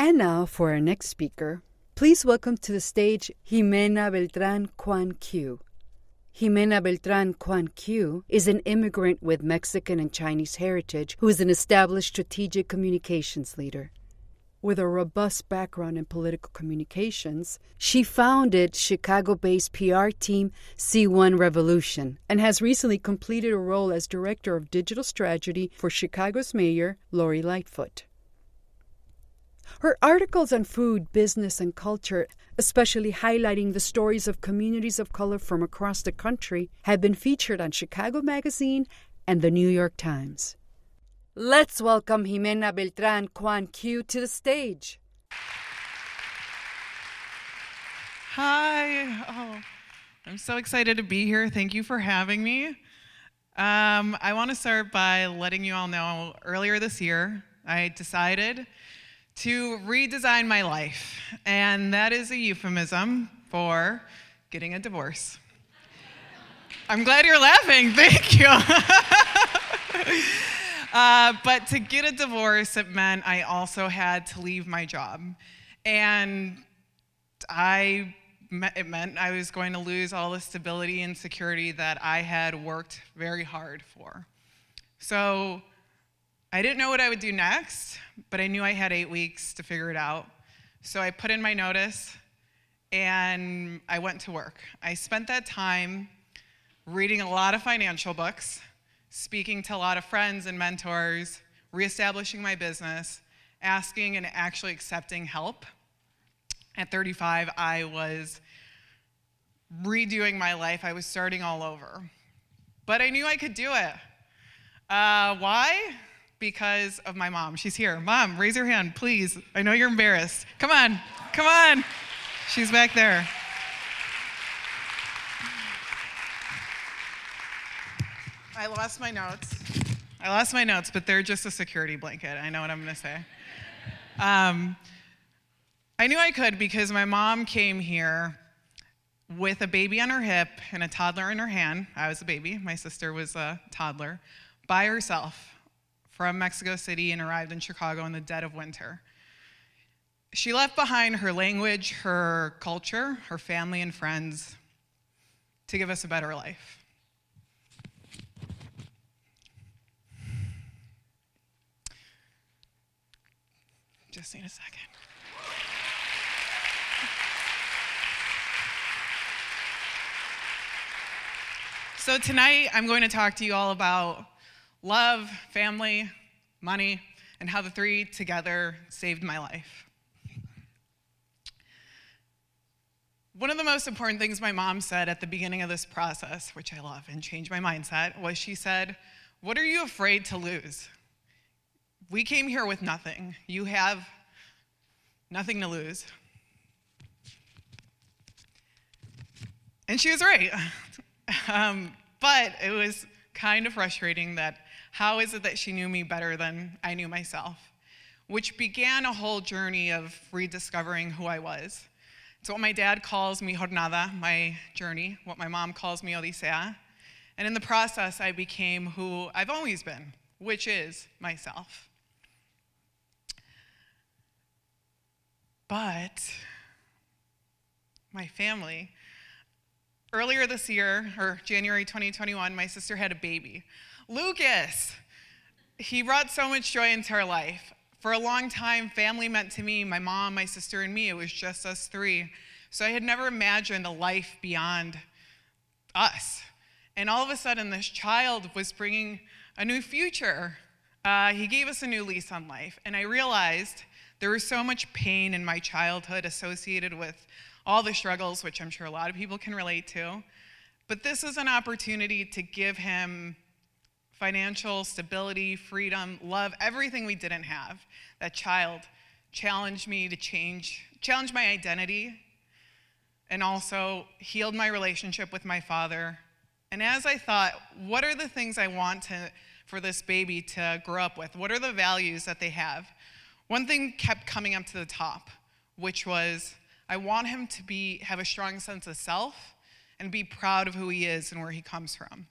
And now for our next speaker, please welcome to the stage Ximena Beltran Quan Kiu. Ximena Beltran Quan Kiu is an immigrant with Mexican and Chinese heritage who is an established strategic communications leader. With a robust background in political communications, she founded Chicago-based PR team C1 Revolution and has recently completed a role as Director of Digital Strategy for Chicago's Mayor, Lori Lightfoot. Her articles on food, business, and culture, especially highlighting the stories of communities of color from across the country, have been featured on Chicago Magazine and the New York Times. Let's welcome Ximena Beltran Quan Kiu to the stage. Hi. Oh, I'm so excited to be here. Thank you for having me. I want to start by letting you all know earlier this year, I decided to redesign my life, and that is a euphemism for getting a divorce. I'm glad you're laughing. Thank you. But to get a divorce, it meant I also had to leave my job. And it meant I was going to lose all the stability and security that I had worked very hard for. So I didn't know what I would do next, but I knew I had 8 weeks to figure it out. So I put in my notice, and I went to work. I spent that time reading a lot of financial books, speaking to a lot of friends and mentors, reestablishing my business, asking and actually accepting help. At 35, I was redoing my life. I was starting all over. But I knew I could do it. Why? Because of my mom. She's here. Mom, raise your hand, please. I know you're embarrassed. Come on. Come on. She's back there. I lost my notes, but they're just a security blanket. I know what I'm going to say. I knew I could because my mom came here with a baby on her hip and a toddler in her hand. I was a baby. My sister was a toddler. By herself from Mexico City and arrived in Chicago in the dead of winter. She left behind her language, her culture, her family and friends to give us a better life. Just need a second. So tonight, I'm going to talk to you all about love, family, money, and how the three together saved my life. One of the most important things my mom said at the beginning of this process, which I love and changed my mindset, was she said, "What are you afraid to lose? We came here with nothing. You have nothing to lose." And she was right. But it was kind of frustrating that how is it that she knew me better than I knew myself, which began a whole journey of rediscovering who I was. It's what my dad calls mi jornada, my journey, what my mom calls mi odisea. And in the process, I became who I've always been, which is myself. But my family, earlier this year, or January 2021, my sister had a baby. Lucas, he brought so much joy into our life. For a long time, family meant to me, my mom, my sister, and me. It was just us three. So I had never imagined a life beyond us. And all of a sudden, this child was bringing a new future. He gave us a new lease on life. And I realized there was so much pain in my childhood associated with all the struggles, which I'm sure a lot of people can relate to. But this is an opportunity to give him financial stability, freedom, love, everything we didn't have. That child challenged me to challenge my identity, and also healed my relationship with my father. And as I thought, what are the things I want for this baby to grow up with? What are the values that they have? One thing kept coming up to the top, which was I want him to have a strong sense of self and be proud of who he is and where he comes from.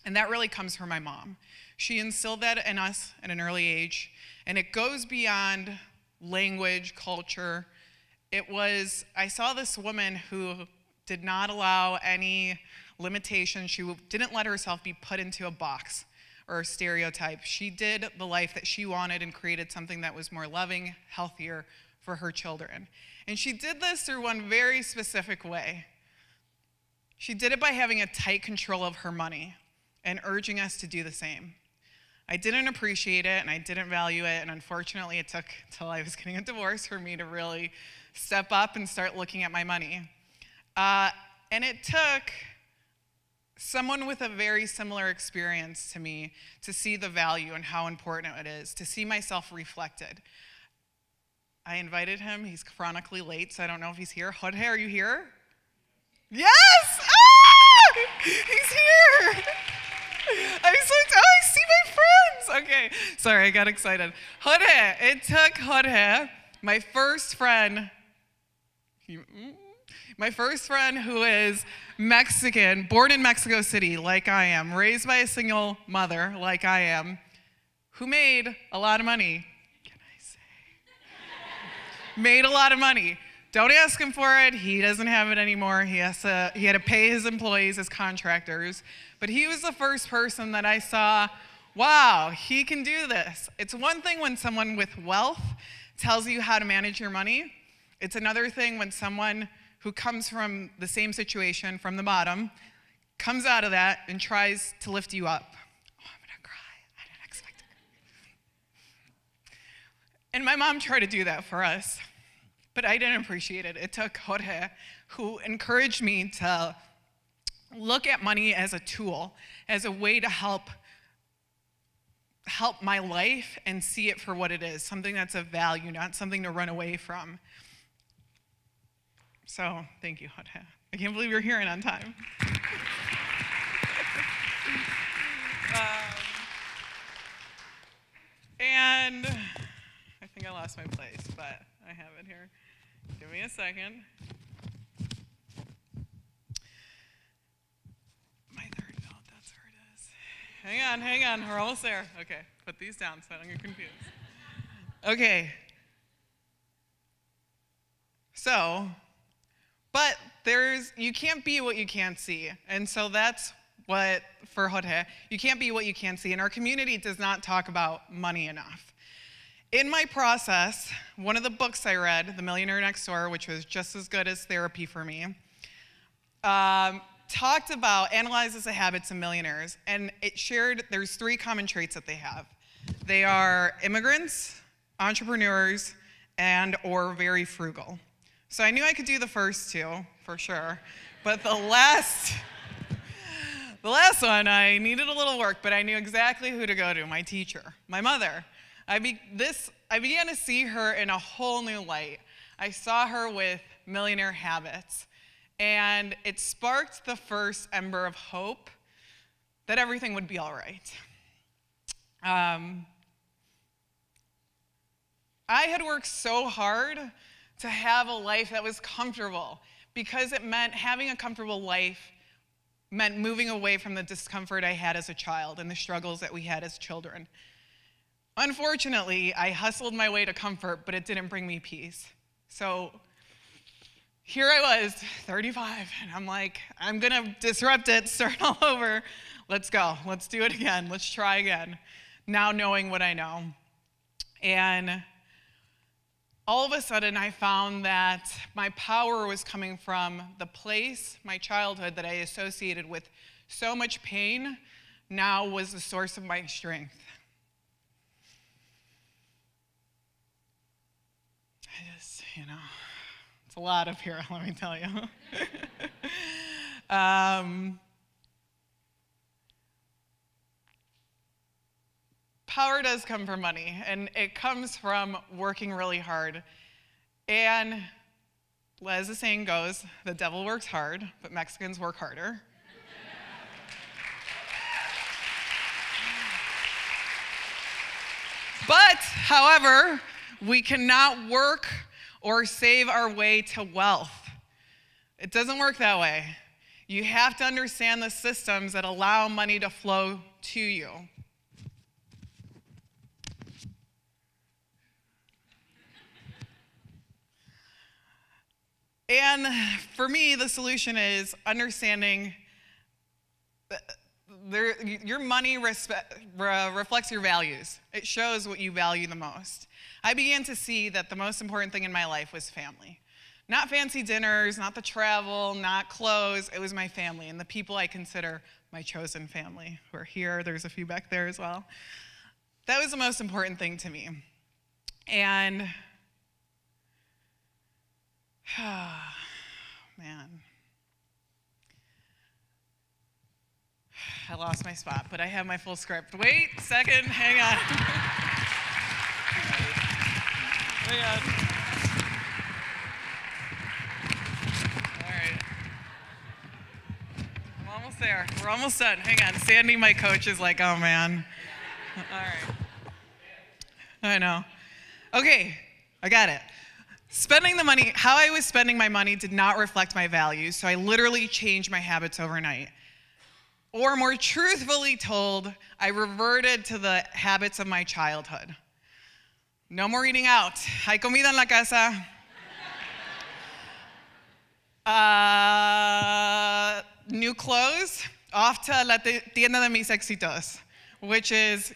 And that really comes from my mom. She instilled that in us at an early age, and it goes beyond language, culture. I saw this woman who did not allow any limitations. She didn't let herself be put into a box or a stereotype. She did the life that she wanted and created something that was more loving, healthier for her children. And she did this through one very specific way. She did it by having a tight control of her money and urging us to do the same. I didn't appreciate it and I didn't value it, and unfortunately it took till I was getting a divorce for me to really step up and start looking at my money. And it took someone with a very similar experience to me to see the value and how important it is, to see myself reflected. I invited him. He's chronically late, so I don't know if he's here. Jorge, are you here? Yes! Ah! He's here! I was like, oh, I see my friends! Okay, sorry, I got excited. Jorge, it took Jorge, my first friend who is Mexican, born in Mexico City like I am, raised by a single mother like I am, who made a lot of money. Can I say? Made a lot of money. Don't ask him for it. He doesn't have it anymore. He had to pay his employees as contractors. But he was the first person that I saw, wow, he can do this. It's one thing when someone with wealth tells you how to manage your money. It's another thing when someone who comes from the same situation, from the bottom, comes out of that and tries to lift you up. Oh, I'm gonna cry. I didn't expect it. And my mom tried to do that for us, but I didn't appreciate it. It took Jorge, who encouraged me to look at money as a tool, as a way to help my life and see it for what it is, something that's of value, not something to run away from. So, thank you, Jorge. I can't believe you're here and on time. And I think I lost my place, but I have it here. Give me a second. My third note, that's where it is. Hang on, we're almost there. Okay, put these down so I don't get confused. Okay. So, but you can't be what you can't see. And so that's what, for Jorge, you can't be what you can't see. And our community does not talk about money enough. In my process, one of the books I read, The Millionaire Next Door, which was just as good as therapy for me, analyzes the habits of millionaires. And it shared, there's 3 common traits that they have. They are immigrants, entrepreneurs, and or very frugal. So I knew I could do the first 2, for sure. But the last one, I needed a little work, but I knew exactly who to go to, my teacher, my mother. I began to see her in a whole new light. I saw her with millionaire habits, and it sparked the first ember of hope that everything would be all right. I had worked so hard to have a life that was comfortable, because it meant having a comfortable life meant moving away from the discomfort I had as a child and the struggles that we had as children. Unfortunately, I hustled my way to comfort, but it didn't bring me peace. So here I was, 35, and I'm like, I'm gonna disrupt it, start all over. Let's go, let's do it again, let's try again. Now knowing what I know. And all of a sudden, I found that my power was coming from the place, my childhood, that I associated with so much pain, now was the source of my strength. It's a lot up here, let me tell you. Power does come from money, and it comes from working really hard. And as the saying goes, the devil works hard, but Mexicans work harder. But, however, we cannot work or save our way to wealth. It doesn't work that way. You have to understand the systems that allow money to flow to you. And for me, the solution is understanding your money reflects your values. It shows what you value the most. I began to see that the most important thing in my life was family. Not fancy dinners, not the travel, not clothes. It was my family and the people I consider my chosen family who are here. There's a few back there as well. That was the most important thing to me. And, man. I lost my spot, but I have my full script. Wait a second, hang on. Hang on. All right. I'm almost there. We're almost done. Hang on. Sandy, my coach, is like, oh, man. All right. I know. Okay, I got it. Spending the money, how I was spending my money did not reflect my values, so I literally changed my habits overnight. Or more truthfully told, I reverted to the habits of my childhood. No more eating out. Hay comida en la casa. New clothes, off to la tienda de mis éxitos, which is,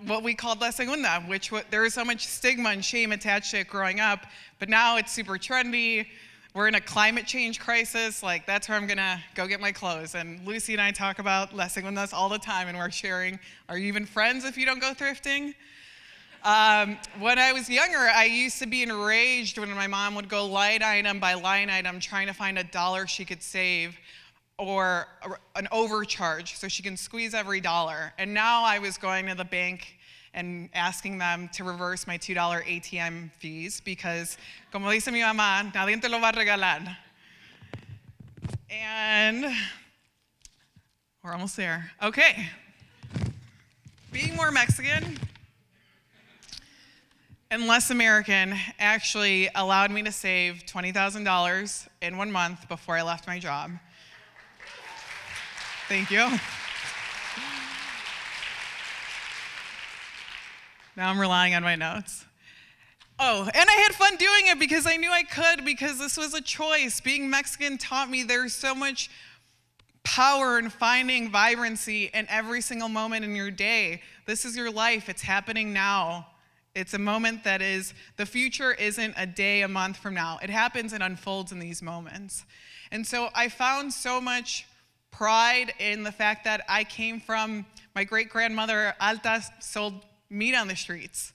what we called La Segunda, which there was so much stigma and shame attached to it growing up, but now it's super trendy. We're in a climate change crisis. Like, that's where I'm gonna go get my clothes. And Lucy and I talk about La Segundas all the time, and we're sharing, are you even friends if you don't go thrifting? When I was younger, I used to be enraged when my mom would go line item by line item trying to find $1 she could save or an overcharge so she can squeeze every dollar. And now I was going to the bank and asking them to reverse my $2 ATM fees because, como dice mi mamá, nadie te lo va a regalar. And we're almost there. Okay. Being more Mexican and less American actually allowed me to save $20,000 in 1 month before I left my job. Thank you. Now I'm relying on my notes. Oh, and I had fun doing it because I knew I could, because this was a choice. Being Mexican taught me there's so much power in finding vibrancy in every single moment in your day. This is your life. It's happening now. It's a moment that is, the future isn't a day, a month from now. It happens and unfolds in these moments. And so I found so much pride in the fact that I came from, my great-grandmother, Alta, sold meat on the streets.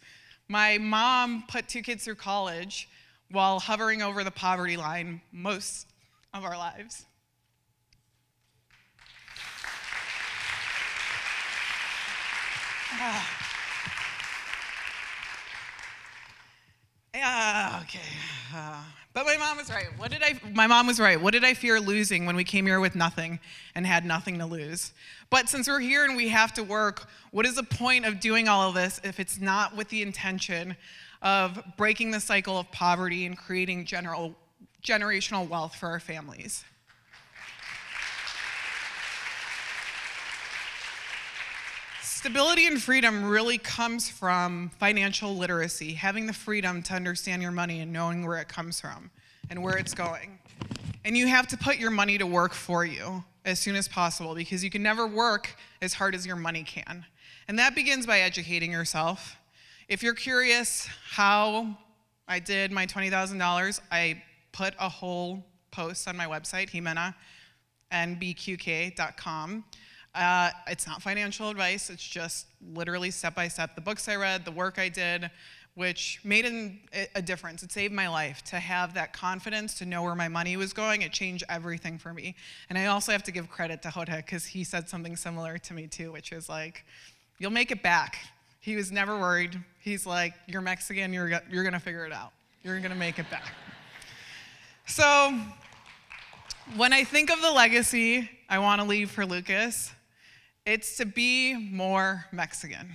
My mom put 2 kids through college while hovering over the poverty line most of our lives. Okay. But my mom was right. My mom was right. What did I fear losing when we came here with nothing and had nothing to lose? But since we're here and we have to work, what is the point of doing all of this if it's not with the intention of breaking the cycle of poverty and creating generational wealth for our families? Stability and freedom really comes from financial literacy, having the freedom to understand your money and knowing where it comes from and where it's going. And you have to put your money to work for you as soon as possible, because you can never work as hard as your money can. And that begins by educating yourself. If you're curious how I did my $20,000, I put a whole post on my website, XimenaNBQK.com. It's not financial advice, it's just literally step-by-step. The books I read, the work I did, which made a difference. It saved my life to have that confidence, to know where my money was going. It changed everything for me. And I also have to give credit to Jorge, because he said something similar to me too, which is like, you'll make it back. He was never worried. He's like, you're Mexican, you're gonna figure it out. You're gonna make it back. So, when I think of the legacy I wanna leave for Lucas, it's to be more Mexican.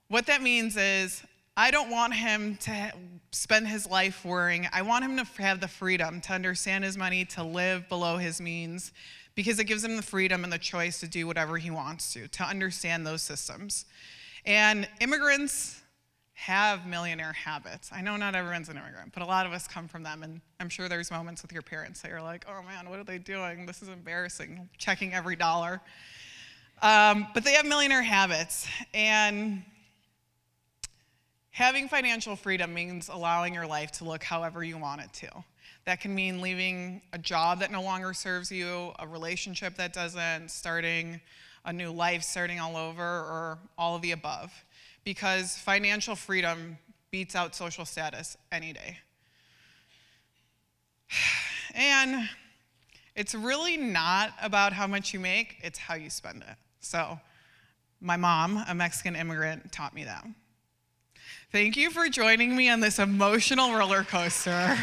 What that means is, I don't want him to spend his life worrying. I want him to have the freedom to understand his money, to live below his means, because it gives him the freedom and the choice to do whatever he wants to understand those systems. And immigrants have millionaire habits. I know not everyone's an immigrant, but a lot of us come from them, and I'm sure there's moments with your parents that you're like, oh man, what are they doing? This is embarrassing, checking every dollar. But they have millionaire habits, and having financial freedom means allowing your life to look however you want it to. That can mean leaving a job that no longer serves you, a relationship that doesn't, starting a new life, starting all over, or all of the above. Because financial freedom beats out social status any day. And it's really not about how much you make, it's how you spend it. So my mom, a Mexican immigrant, taught me that. Thank you for joining me on this emotional roller coaster.